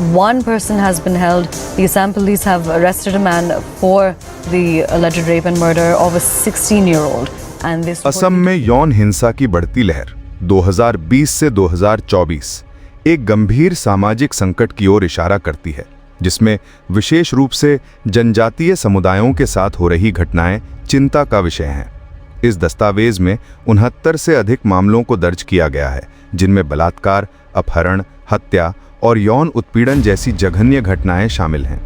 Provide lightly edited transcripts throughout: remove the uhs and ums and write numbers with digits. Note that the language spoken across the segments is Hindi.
one person has been held. The Assam police have arrested a man for the alleged rape and murder of a 16-year-old. And this Assam में यौन हिंसा की बढ़ती लहर 2020 से 2024 एक गंभीर सामाजिक संकट की ओर इशारा करती है, जिसमें विशेष रूप से जनजातीय समुदायों के साथ हो रही घटनाएं चिंता का विषय हैं। इस दस्तावेज में 69 से अधिक मामलों को दर्ज किया गया है, जिनमें बलात्कार, अपहरण, हत्या और यौन उत्पीड़न जैसी जघन्य घटनाएं शामिल हैं।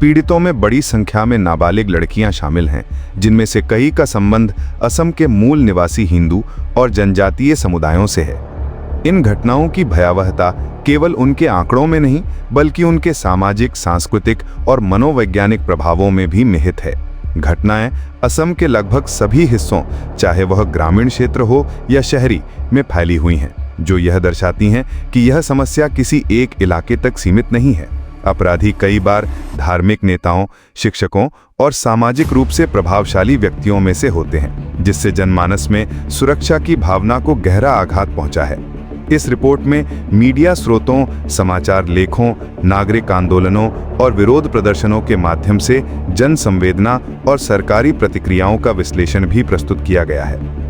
पीड़ितों में बड़ी संख्या में नाबालिग लड़कियां शामिल हैं, जिनमें से कई का संबंध असम के मूल निवासी हिंदू और जनजातीय समुदायों से है। इन घटनाओं की भयावहता केवल उनके आंकड़ों में नहीं, बल्कि उनके सामाजिक, सांस्कृतिक और मनोवैज्ञानिक प्रभावों में भी निहित है। घटनाएं असम के लगभग सभी हिस्सों, चाहे वह ग्रामीण क्षेत्र हो या शहरी, में फैली हुई हैं, जो यह दर्शाती हैं कि यह समस्या किसी एक इलाके तक सीमित नहीं है। अपराधी कई बार धार्मिक नेताओं, शिक्षकों और सामाजिक रूप से प्रभावशाली व्यक्तियों में से होते हैं, जिससे जनमानस में सुरक्षा की भावना को गहरा आघात पहुंचा है। इस रिपोर्ट में मीडिया स्रोतों, समाचार लेखों, नागरिक आंदोलनों और विरोध प्रदर्शनों के माध्यम से जन संवेदना और सरकारी प्रतिक्रियाओं का विश्लेषण भी प्रस्तुत किया गया है।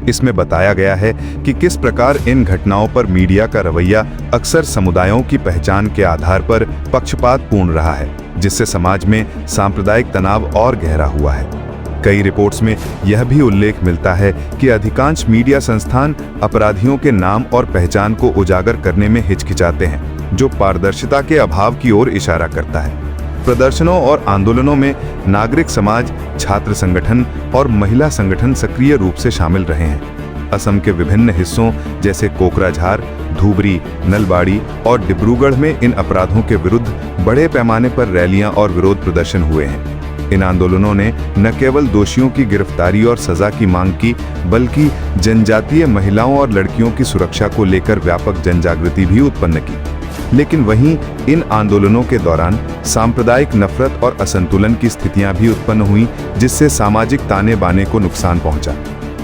इसमें बताया गया है कि किस प्रकार इन घटनाओं पर मीडिया का रवैया अक्सर समुदायों की पहचान के आधार पर पक्षपातपूर्ण रहा है, जिससे समाज में सांप्रदायिक तनाव और गहरा हुआ है। कई रिपोर्ट्स में यह भी उल्लेख मिलता है कि अधिकांश मीडिया संस्थान अपराधियों के नाम और पहचान को उजागर करने में हिचकिचाते हैं, जो पारदर्शिता के अभाव की ओर इशारा करता है। प्रदर्शनों और आंदोलनों में नागरिक समाज, छात्र संगठन और महिला संगठन सक्रिय रूप से शामिल रहे हैं। असम के विभिन्न हिस्सों जैसे कोकराझार, धुबरी, नलबाड़ी और डिब्रूगढ़ में इन अपराधों के विरुद्ध बड़े पैमाने पर रैलियां और विरोध प्रदर्शन हुए हैं। इन आंदोलनों ने न केवल दोषियों की गिरफ्तारी और सजा की मांग की, बल्कि जनजातीय महिलाओं और लड़कियों की सुरक्षा को लेकर व्यापक जनजागृति भी उत्पन्न की। लेकिन वहीं इन आंदोलनों के दौरान सांप्रदायिक नफरत और असंतुलन की स्थितियां भी उत्पन्न हुई, जिससे सामाजिक ताने बाने को नुकसान पहुंचा।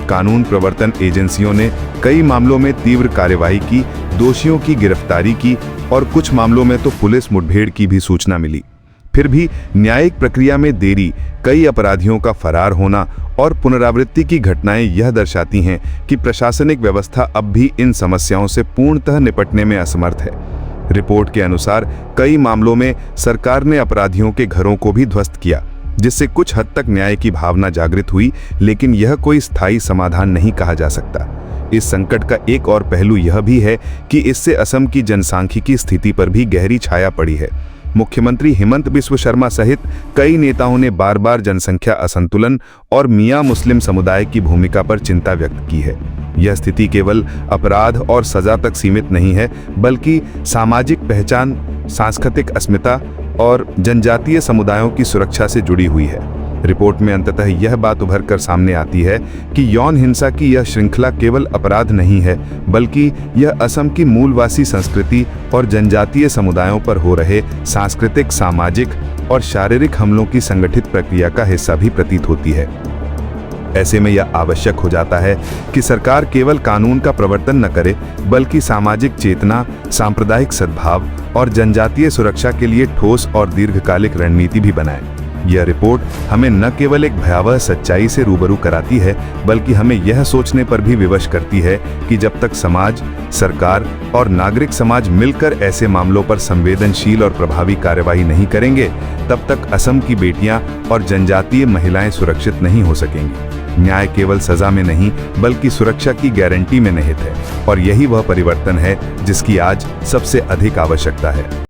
कानून प्रवर्तन एजेंसियों ने कई मामलों में तीव्र कार्यवाही की, दोषियों की गिरफ्तारी की और कुछ मामलों में तो पुलिस मुठभेड़ की भी सूचना मिली। फिर भी न्यायिक प्रक्रिया में देरी, कई अपराधियों का फरार होना और पुनरावृत्ति की घटनाएं यह दर्शाती हैं कि प्रशासनिक व्यवस्था अब भी इन समस्याओं से पूर्णतः निपटने में असमर्थ है। रिपोर्ट के अनुसार कई मामलों में सरकार ने अपराधियों के घरों को भी ध्वस्त किया, जिससे कुछ हद तक न्याय की भावना जागृत हुई, लेकिन यह कोई स्थायी समाधान नहीं कहा जा सकता। इस संकट का एक और पहलू यह भी है कि इससे असम की जनसांख्यिकी स्थिति पर भी गहरी छाया पड़ी है। मुख्यमंत्री हिमंत बिस्व शर्मा सहित कई नेताओं ने बार बार जनसंख्या असंतुलन और मियां मुस्लिम समुदाय की भूमिका पर चिंता व्यक्त की है। यह स्थिति केवल अपराध और सजा तक सीमित नहीं है, बल्कि सामाजिक पहचान, सांस्कृतिक अस्मिता और जनजातीय समुदायों की सुरक्षा से जुड़ी हुई है। रिपोर्ट में अंततः यह बात उभर कर सामने आती है कि यौन हिंसा की यह श्रृंखला केवल अपराध नहीं है, बल्कि यह असम की मूलवासी संस्कृति और जनजातीय समुदायों पर हो रहे सांस्कृतिक, सामाजिक और शारीरिक हमलों की संगठित प्रक्रिया का हिस्सा भी प्रतीत होती है। ऐसे में यह आवश्यक हो जाता है कि सरकार केवल कानून का प्रवर्तन न करे, बल्कि सामाजिक चेतना, सांप्रदायिक सद्भाव और जनजातीय सुरक्षा के लिए ठोस और दीर्घकालिक रणनीति भी बनाए। यह रिपोर्ट हमें न केवल एक भयावह सच्चाई से रूबरू कराती है, बल्कि हमें यह सोचने पर भी विवश करती है कि जब तक समाज, सरकार और नागरिक समाज मिलकर ऐसे मामलों पर संवेदनशील और प्रभावी कार्रवाई नहीं करेंगे, तब तक असम की बेटियां और जनजातीय महिलाएं सुरक्षित नहीं हो सकेंगी। न्याय केवल सजा में नहीं, बल्कि सुरक्षा की गारंटी में निहित है, और यही वह परिवर्तन है जिसकी आज सबसे अधिक आवश्यकता है।